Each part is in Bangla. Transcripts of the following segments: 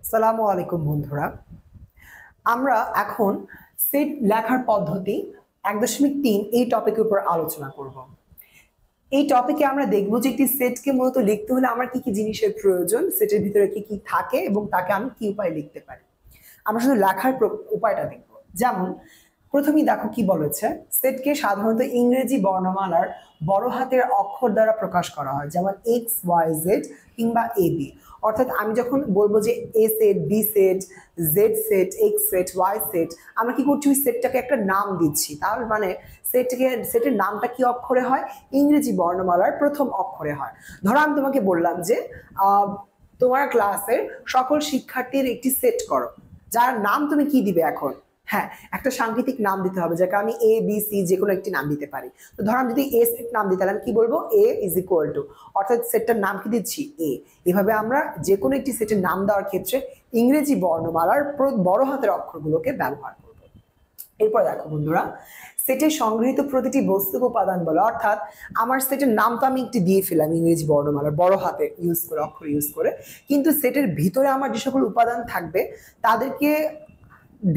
সালামু আলাইকুম বন্ধুরা। আমরা এখন সেট লেখার পদ্ধতি 1.3 এই টপিকের উপর আলোচনা করব। এই টপিকে আমরা দেখব যে একটি সেটকে মূলত লিখতে হলে আমার কি কি জিনিসের প্রয়োজন, সেটের ভিতরে কি কি থাকে এবং তাকে আমি কি উপায়ে লিখতে পারি। আমরা শুধু লেখার উপায়টা দেখব। যেমন প্রথমেই দেখো কি বলেছে, সেটকে সাধারণত ইংরেজি বর্ণমালার বড় হাতের অক্ষর দ্বারা প্রকাশ করা হয়, যেমন এক্স ওয়াই জেড কিংবা এ বি। অর্থাৎ আমি যখন বলবো যে A set, B set, Z set, X set, Y set, আমরা কি করছি, ওই সেটটাকে একটা নাম দিচ্ছি। তার মানে সেটের নামটা কি অক্ষরে হয়? ইংরেজি বর্ণমালার প্রথম অক্ষরে হয়। ধরো আমি তোমাকে বললাম যে তোমার ক্লাসের সকল শিক্ষার্থীর একটি সেট করো, যার নাম তুমি কি দিবে এখন? হ্যাঁ, একটা সাংকেতিক নাম দিতে হবে, যাকে আমি এ বি সি যে কোনো একটি নাম দিতে পারি। তো ধরো আমি যদি এ সেট নাম দিই, তাহলে আমি কি বলবো? এ ইজ ইকুয়াল টু, অর্থাৎ সেটটার নাম কি দিচ্ছি? এ। এভাবে আমরা যে কোনো একটি সেটের নাম দেওয়ার ক্ষেত্রে ইংরেজি বর্ণমালার বড় হাতের অক্ষরগুলোকে ব্যবহার করব। এরপর দেখো বন্ধুরা, সেটে সংগৃহীত প্রতিটি বস্তু উপাদান বলে, অর্থাৎ আমার সেটের নাম তো আমি একটি দিয়ে ফেলাম ইংরেজি বর্ণমালার বড় হাতে ইউজ করে, অক্ষর ইউজ করে, কিন্তু সেটের ভিতরে আমার যে সকল উপাদান থাকবে তাদেরকে,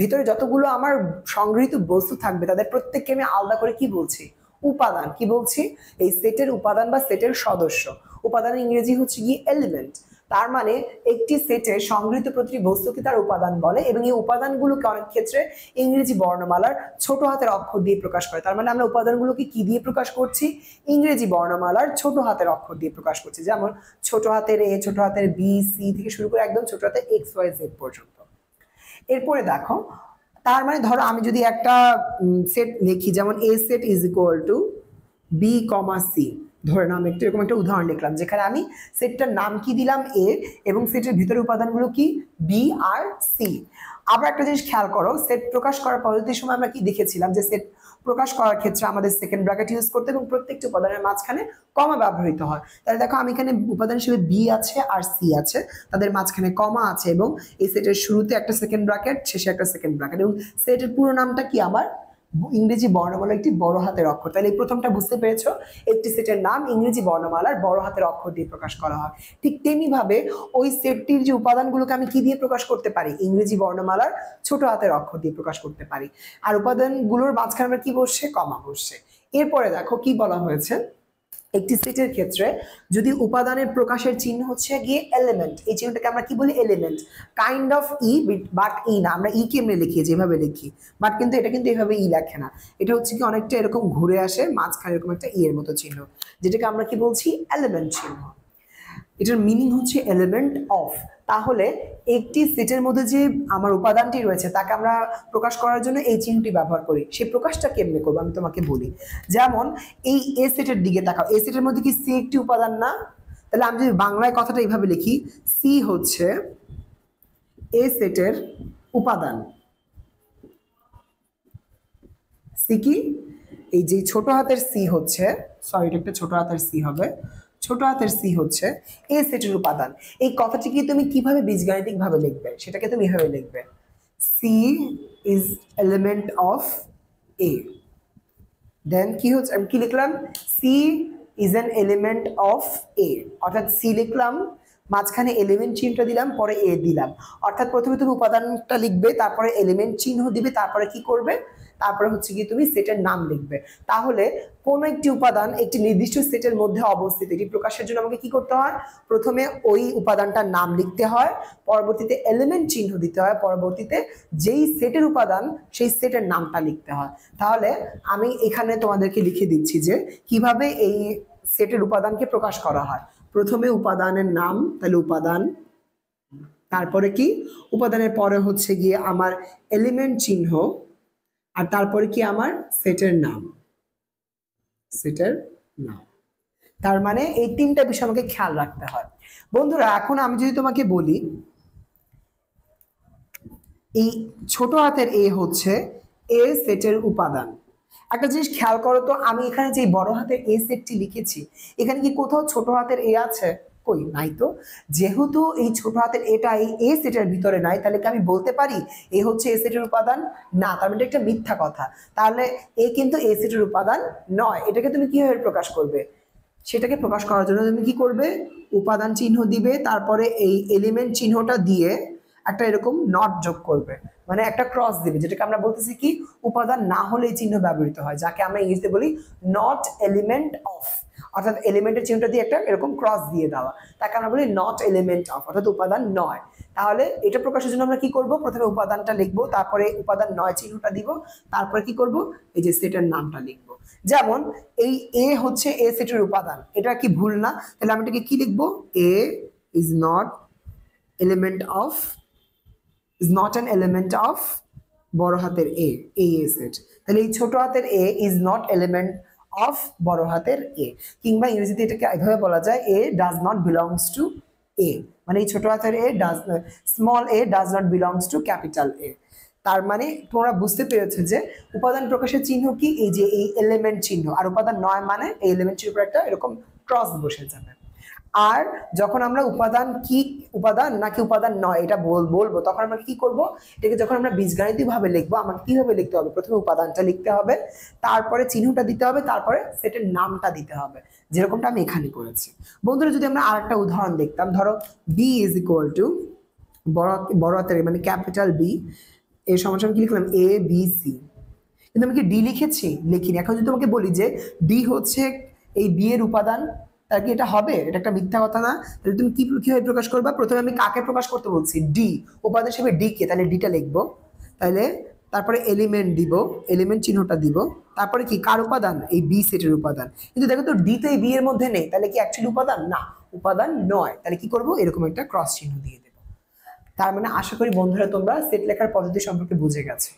ভিতরে যতগুলো আমার সংগৃহীত বস্তু থাকবে তাদের প্রত্যেককে আমি আলাদা করে কি বলছি? উপাদান। কি বলছি? এই সেটের উপাদান বা সেটের সদস্য। উপাদানের ইংরেজি হচ্ছে কি? এলিমেন্ট। তার মানে একটি সেটে সংগৃহীত প্রতিটি বস্তুকে তার উপাদান বলে, এবং এই উপাদানগুলোকে অনেক ক্ষেত্রে ইংরেজি বর্ণমালার ছোট হাতের অক্ষর দিয়ে প্রকাশ করে। তার মানে আমরা উপাদানগুলোকে কি দিয়ে প্রকাশ করছি? ইংরেজি বর্ণমালার ছোট হাতের অক্ষর দিয়ে প্রকাশ করছি। যেমন ছোট হাতের এ, ছোট হাতের বি, সি থেকে শুরু করে একদম ছোট হাতের এক্স ওয়াই জেড পর্যন্ত। এরপরে দেখো, তার মানে ধরো আমি যদি একটা সেট লিখি, যেমন A set is equal to B comma C, ধরে নাম একটু এরকম একটা উদাহরণ লিখলাম, যেখানে আমি সেটটার নাম কি দিলাম? এ, এবং সেটের ভিতরে উপাদানগুলো কি? বি আর সি। আবার একটা জিনিস খেয়াল করো, সেট প্রকাশ করার পদ্ধতির সময় আমরা কি দেখেছিলাম যে সেট প্রকাশ করার ক্ষেত্রে আমাদের সেকেন্ড ব্র্যাকেট ইউজ করতে এবং প্রত্যেকটি উপাদানের মাঝখানে কমা ব্যবহৃত হয়। তাহলে দেখো আমি এখানে উপাদান হিসেবে বি আছে আর সি আছে, তাদের মাঝখানে কমা আছে, এবং এই সেটের শুরুতে একটা সেকেন্ড ব্র্যাকেট, শেষে একটা সেকেন্ড ব্র্যাকেট, এবং সেটের পুরো নামটা কি? আমার ইংরেজি বর্ণমালা একটি বড় হাতের অক্ষর। তাহলে এই প্রথমটা বুঝতে পেরেছো, একটি সেটের নাম ইংরেজি বর্ণমালার বড় হাতের অক্ষর দিয়ে প্রকাশ করা হয়। ঠিক তেমনি ভাবে ওই সেটটির যে উপাদানগুলোকে আমি কি দিয়ে প্রকাশ করতে পারি? ইংরেজি বর্ণমালার ছোট হাতের অক্ষর দিয়ে প্রকাশ করতে পারি। আর উপাদানগুলোর মাঝখানে আমরা কি বসছে? কমা বসছে। এরপরে দেখো কি বলা হয়েছে, একটি সেটের ক্ষেত্রে যদি উপাদানের প্রকাশের চিহ্ন হচ্ছে গিয়ে এলিমেন্ট, এই চিহ্নটাকে আমরা কি বলি? Element. Kind of E, but E না, আমরা ই কে এমনি লিখি যেভাবে লিখি, বাট কিন্তু এটা কিন্তু এভাবে ই লেখে না। এটা হচ্ছে কি অনেকটা এরকম ঘুরে আসে, মাঝখানে এরকম একটা ই এর মতো চিহ্ন, যেটাকে আমরা কি বলছি? এলিমেন্ট চিহ্ন। এটার মিনিং হচ্ছে এলিমেন্ট অফ। তাহলে একটি সেটের মধ্যে যে আমার উপাদানটি রয়েছে তাকে আমরা প্রকাশ করার জন্য এই চিহ্নটি ব্যবহার করি। সেই প্রকাশটা কেমনে করবো আমি তোমাকে বলি। যেমন এই এ সেটের দিকে তাকাও, এ সেটের মধ্যে কি সি একটি উপাদান না? তাহলে আমি যদি বাংলায় কথাটা এইভাবে লিখি, সি হচ্ছে এ সেটের উপাদান। সি কি? এই যে ছোট হাতের সি হচ্ছে, সরি এটা একটা ছোট হাতের সি হবে, ছোট হাতের সি হচ্ছে এ সেটের উপাদান। এই কথাটিকে তুমি কিভাবে বীজগাণিতিক ভাবে লিখবে? সেটাকে তুমি এভাবে লিখবে, C is element of A. Then কি হচ্ছে, আমি কি লিখলাম? C is an element of A, অর্থাৎ সি লিখলাম, মাঝখানে এলিমেন্ট চিহ্নটা দিলাম, পরে এ দিলাম। অর্থাৎ প্রথমে তুমি উপাদানটা লিখবে, তারপরে এলিমেন্ট চিহ্ন দিবে, তারপরে কি করবে? তারপরে হচ্ছে কি তুমি সেটের নাম লিখবে। তাহলে কোন একটি উপাদান একটি নির্দিষ্ট সেটের মধ্যে অবস্থিত, এটি প্রকাশের জন্য আমাকে কি করতে হয়? প্রথমে ওই উপাদানটার নাম লিখতে হয়, পরবর্তীতে এলিমেন্ট চিহ্ন দিতে হয়, পরবর্তীতে যেই সেটের উপাদান সেই সেটের নামটা লিখতে হয়। তাহলে আমি এখানে তোমাদেরকে লিখে দিচ্ছি যে কিভাবে এই সেটের উপাদানকে প্রকাশ করা হয়। প্রথমে উপাদানের নাম, তাহলে উপাদান, তারপরে কি? উপাদানের পরে হচ্ছে গিয়ে আমার এলিমেন্ট চিহ্ন, আর তারপরে কি? আমার সেটের নাম, সেটের নাম। তার মানে এই তিনটা বিষয় আমাকে খেয়াল রাখতে হয়। বন্ধুরা এখন আমি যদি তোমাকে বলি, এই ছোট হাতের এ হচ্ছে এ সেটের উপাদান। একটা জিনিস খেয়াল করো তো, আমি এখানে যে বড় হাতের এ সেটটি লিখেছি, এখানে কি কোথাও ছোট হাতের এ আছে? কই নাই তো। যেহেতু এই ছোট হাতের এটা এই এ সেটের ভিতরে নাই, তাহলে কি আমি বলতে পারি এ হচ্ছে এ সেটের উপাদান? না, তার মানে একটা মিথ্যা কথা। তাহলে এ কিন্তু এ সেটের উপাদান নয়। এটাকে তুমি কিভাবে প্রকাশ করবে? সেটাকে প্রকাশ করার জন্য তুমি কি করবে? উপাদান চিহ্ন দিবে, তারপরে এই এলিমেন্ট চিহ্নটা দিয়ে একটা এরকম নট যোগ করবে, মানে একটা ক্রস দিবে, যেটাকে আমরা বলতেছি কি উপাদান না হলে এই চিহ্ন ব্যবহৃত হয়, যাকে আমরা ইংরেজিতে বলি নট এলিমেন্ট অফ। অর্থাৎ এলিমেন্টের চিহ্নটা দিয়ে একটা এরকম ক্রস দিয়ে দেওয়া, তাকে আমরা বলি নট এলিমেন্ট অফ, অর্থাৎ উপাদান নয়। তাহলে এটা প্রকাশের জন্য আমরা কি করব, প্রথমে উপাদানটা লিখবো, তারপরে উপাদান নয় চিহ্নটা দিব, তারপরে কি করব, এই যে সেটের নামটা লিখবো। যেমন এই এ হচ্ছে এ সেটের উপাদান, এটা কি ভুল না? তাহলে আমি এটাকে কি লিখবো, A is not element of, is not an element of বড় হাতের এ, এই এ সেট। তাহলে এই ছোট হাতের A is not element of বড় হাতের এ, কিংবা ইংরেজিতে এটাকে এভাবে বলা যায় A does not belongs to A, মানে এই ছোট হাতের A does, small A does not belongs to capital A. তার মানে তোমরা বুঝতে পেরেছো যে উপাদান প্রকাশের চিহ্ন কি, এই যে এই এলিমেন্ট চিহ্ন, আর উপাদান নয় মানে এই এলিমেন্ট চিহ্নের উপর একটা এরকম ক্রস বসে যাবে। আর যখন আমরা উপাদান কি উপাদান নাকি উপাদান নয় এটা বলবো, তখন আমরা কি করব, এটাকে যখন আমরা বীজগাণিতিক ভাবে লিখবো, আমাকে কিভাবে লিখতে হবে, প্রথমে উপাদানটা লিখতে হবে, তারপরে চিহ্নটা দিতে হবে, তারপরে সেটের নামটা দিতে হবে, যেরকমটা আমি এখানে করেছি। বন্ধুরা যদি আমরা আরেকটা উদাহরণ দেখতাম, ধরো বি ইজ ইকুয়াল টু বড় হাতের মানে ক্যাপিটাল বি, এর সমান কি লিখলাম, এ বি সি, কিন্তু আমি কি ডি লিখেছি, লিখিনি। এখন যদি তোমাকে বলি যে ডি হচ্ছে এই বি এর উপাদান, তার কি এটা হবে? এটা একটা মিথ্যা কথা না? তাহলে তুমি কিভাবে প্রকাশ করবা? প্রথমে আমি কাকে প্রকাশ করতে বলছি, ডি, উপাদান হিসেবে ডি কে, তাহলে ডিটা লিখবো, তাহলে তারপরে এলিমেন্ট দিব, এলিমেন্ট চিহ্নটা দিব, তারপরে কি কার উপাদান, এই বি সেটের উপাদান। কিন্তু দেখো তো ডি তো এই বি এর মধ্যে নেই, তাহলে কি অ্যাকচুয়ালি উপাদান না, উপাদান নয়। তাহলে কি করব, এরকম একটা ক্রস চিহ্ন দিয়ে দেবো। তার মানে আশা করি বন্ধুরা তোমরা সেট লেখার পদ্ধতি সম্পর্কে বুঝে গেছো।